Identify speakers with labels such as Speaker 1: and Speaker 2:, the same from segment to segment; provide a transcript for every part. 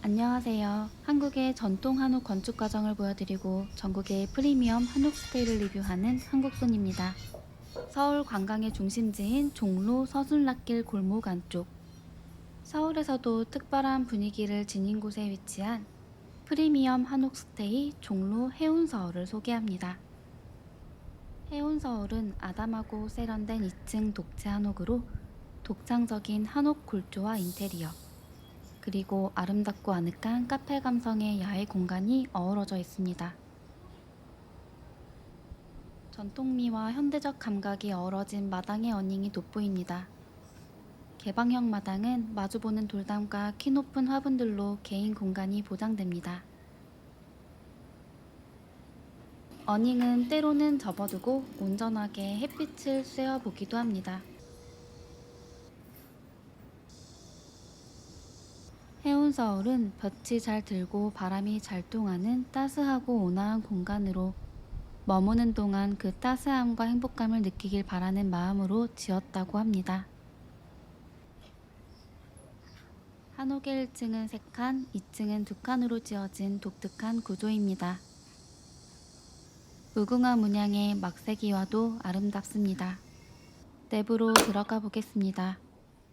Speaker 1: 안녕하세요. 한국의 전통 한옥 건축 과정을 보여드리고 전국의 프리미엄 한옥 스테이를 리뷰하는 한국분입니다. 서울 관광의 중심지인 종로 서순락길 골목 안쪽. 서울에서도 특별한 분위기를 지닌 곳에 위치한 프리미엄 한옥 스테이 종로 해운서울을 소개합니다. 해운서울은 아담하고 세련된 2층 독채 한옥으로 독창적인 한옥 골조와 인테리어, 그리고 아름답고 아늑한 카페 감성의 야외 공간이 어우러져 있습니다. 전통미와 현대적 감각이 어우러진 마당의 어닝이 돋보입니다. 개방형 마당은 마주보는 돌담과 키높은 화분들로 개인 공간이 보장됩니다. 어닝은 때로는 접어두고 온전하게 햇빛을 쐬어보기도 합니다. 해운서울은 볕이 잘 들고 바람이 잘 통하는 따스하고 온화한 공간으로 머무는 동안 그 따스함과 행복감을 느끼길 바라는 마음으로 지었다고 합니다. 한옥의 1층은 3칸, 2층은 2칸으로 지어진 독특한 구조입니다. 무궁화 문양의 막세기와도 아름답습니다. 내부로 들어가 보겠습니다.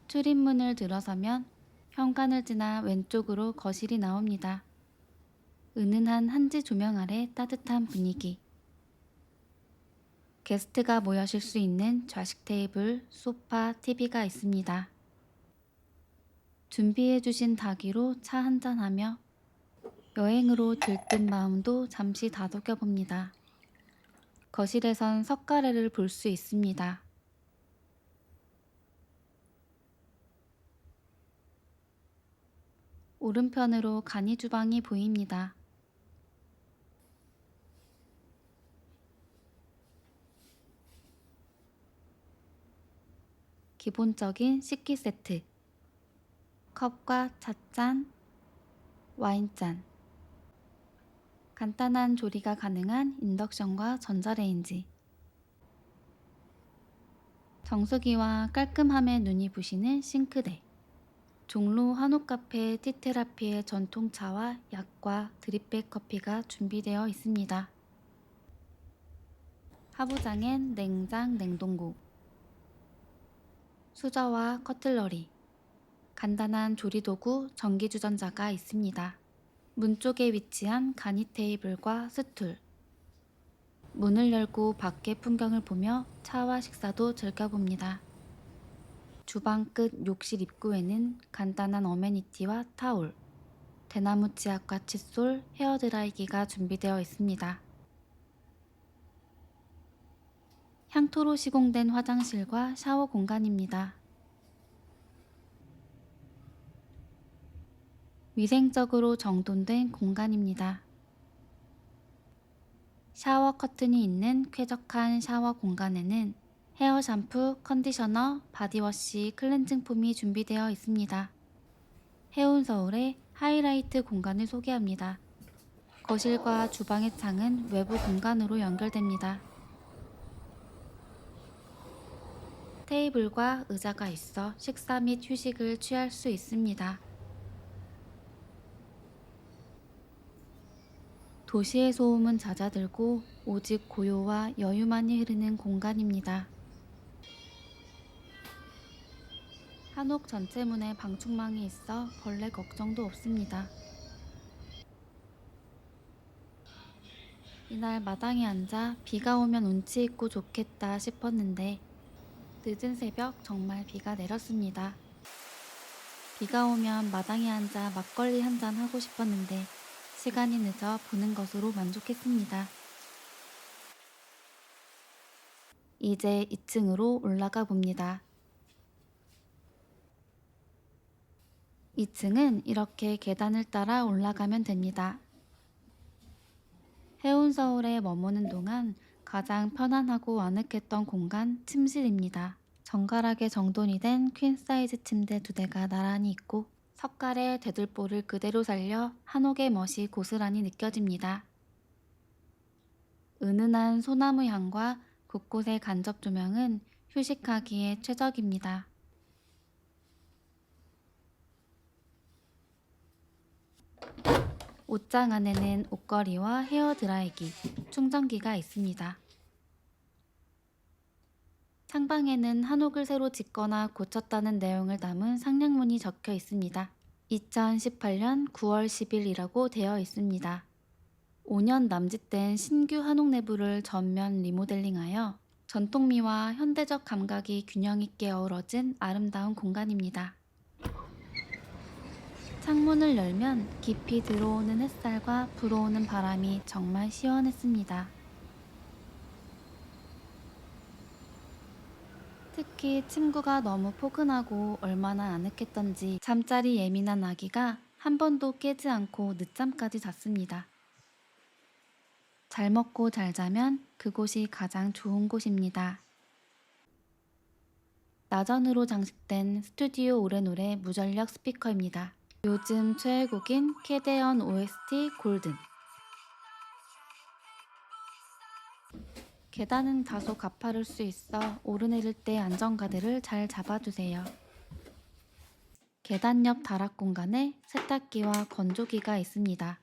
Speaker 1: 출입문을 들어서면 현관을 지나 왼쪽으로 거실이 나옵니다. 은은한 한지 조명 아래 따뜻한 분위기. 게스트가 모여 쉴 수 있는 좌식 테이블, 소파, TV가 있습니다. 준비해주신 닭위로 차 한잔하며 여행으로 들뜬 마음도 잠시 다독여봅니다. 거실에선 석가래를 볼 수 있습니다. 오른편으로 간이 주방이 보입니다. 기본적인 식기 세트, 컵과 찻잔, 와인잔, 간단한 조리가 가능한 인덕션과 전자레인지, 정수기와 깔끔함에 눈이 부시는 싱크대, 종로 한옥카페 티테라피의 전통차와 약과 드립백 커피가 준비되어 있습니다. 하부장엔 냉장, 냉동고, 수저와 커틀러리, 간단한 조리도구 전기주전자가 있습니다. 문 쪽에 위치한 간이 테이블과 스툴, 문을 열고 밖의 풍경을 보며 차와 식사도 즐겨봅니다. 주방 끝 욕실 입구에는 간단한 어메니티와 타올, 대나무 치약과 칫솔, 헤어드라이기가 준비되어 있습니다. 향토로 시공된 화장실과 샤워 공간입니다. 위생적으로 정돈된 공간입니다. 샤워 커튼이 있는 쾌적한 샤워 공간에는 헤어 샴푸, 컨디셔너, 바디워시, 클렌징 폼이 준비되어 있습니다. 해운서울의 하이라이트 공간을 소개합니다. 거실과 주방의 창은 외부 공간으로 연결됩니다. 테이블과 의자가 있어 식사 및 휴식을 취할 수 있습니다. 도시의 소음은 잦아들고 오직 고요와 여유만이 흐르는 공간입니다. 한옥 전체 문에 방충망이 있어 벌레 걱정도 없습니다. 이날 마당에 앉아 비가 오면 운치 있고 좋겠다 싶었는데 늦은 새벽 정말 비가 내렸습니다. 비가 오면 마당에 앉아 막걸리 한잔 하고 싶었는데 시간이 늦어 보는 것으로 만족했습니다. 이제 2층으로 올라가 봅니다. 2층은 이렇게 계단을 따라 올라가면 됩니다. 해운서울에 머무는 동안 가장 편안하고 아늑했던 공간 침실입니다. 정갈하게 정돈이 된 퀸 사이즈 침대 2대가 나란히 있고 석갈의 되돌보를 그대로 살려 한옥의 멋이 고스란히 느껴집니다. 은은한 소나무 향과 곳곳의 간접 조명은 휴식하기에 최적입니다. 옷장 안에는 옷걸이와 헤어 드라이기, 충전기가 있습니다. 창방에는 한옥을 새로 짓거나 고쳤다는 내용을 담은 상량문이 적혀 있습니다. 2018년 9월 10일이라고 되어 있습니다. 5년 남짓된 신규 한옥 내부를 전면 리모델링하여 전통미와 현대적 감각이 균형 있게 어우러진 아름다운 공간입니다. 창문을 열면 깊이 들어오는 햇살과 불어오는 바람이 정말 시원했습니다. 특히 침구가 너무 포근하고 얼마나 아늑했던지 잠자리 예민한 아기가 한 번도 깨지 않고 늦잠까지 잤습니다. 잘 먹고 잘 자면 그곳이 가장 좋은 곳입니다. 나전으로 장식된 스튜디오 오레노래 무전력 스피커입니다. 요즘 최애곡인 캐대언 OST 골든. 계단은 다소 가파를 수 있어 오르내릴 때 안전가드를 잘 잡아주세요. 계단 옆 다락 공간에 세탁기와 건조기가 있습니다.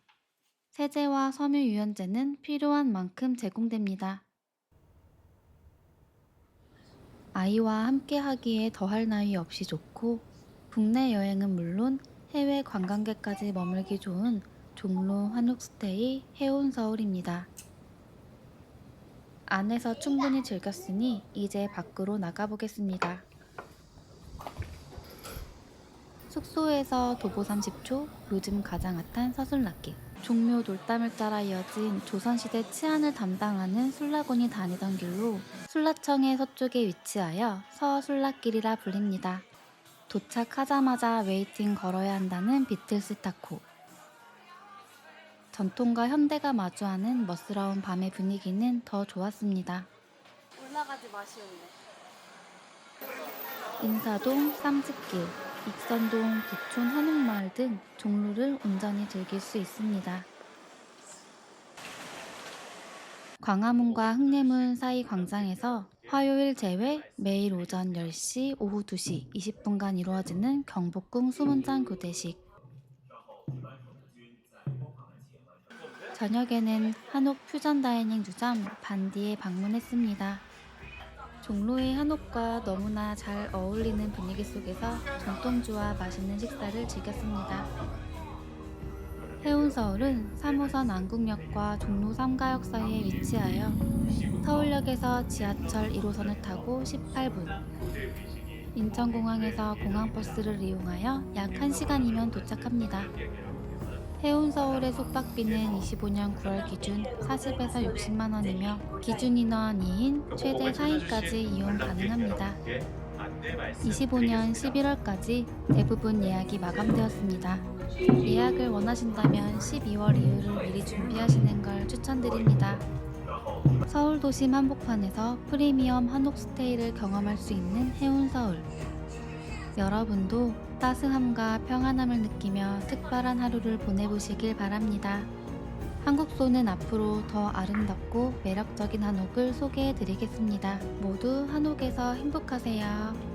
Speaker 1: 세제와 섬유유연제는 필요한 만큼 제공됩니다. 아이와 함께 하기에 더할 나위 없이 좋고 국내 여행은 물론 해외 관광객까지 머물기 좋은 종로 한옥스테이 해운서울입니다. 안에서 충분히 즐겼으니 이제 밖으로 나가보겠습니다. 숙소에서 도보 30초, 요즘 가장 핫한 서술락길. 종묘 돌담을 따라 이어진 조선시대 치안을 담당하는 술라군이 다니던 길로 술라청의 서쪽에 위치하여 서술락길이라 불립니다. 도착하자마자 웨이팅 걸어야 한다는 비틀스 타코. 전통과 현대가 마주하는 멋스러운 밤의 분위기는 더 좋았습니다.
Speaker 2: 올라가지 마시는데.
Speaker 1: 인사동, 삼직길, 익선동, 북촌 한옥마을 등 종로를 온전히 즐길 수 있습니다. 광화문과 흥례문 사이 광장에서 화요일 제외 매일 오전 10시, 오후 2시 20분간 이루어지는 경복궁 수문장 교대식. 저녁에는 한옥 퓨전 다이닝 주점 반디에 방문했습니다. 종로의 한옥과 너무나 잘 어울리는 분위기 속에서 전통주와 맛있는 식사를 즐겼습니다. 해운서울은 3호선 안국역과 종로 3가역 사이에 위치하여 서울역에서 지하철 1호선을 타고 18분, 인천공항에서 공항버스를 이용하여 약 1시간이면 도착합니다. 해운서울의 숙박비는 25년 9월 기준 40에서 60만 원이며 기준 인원 2인, 최대 4인까지 이용 가능합니다. 25년 11월까지 대부분 예약이 마감되었습니다. 예약을 원하신다면 12월 이후를 미리 준비하시는 걸 추천드립니다. 서울 도심 한복판에서 프리미엄 한옥 스테이를 경험할 수 있는 해운서울. 여러분도 따스함과 평안함을 느끼며 특별한 하루를 보내보시길 바랍니다. 한국소는 앞으로 더 아름답고 매력적인 한옥을 소개해드리겠습니다. 모두 한옥에서 행복하세요.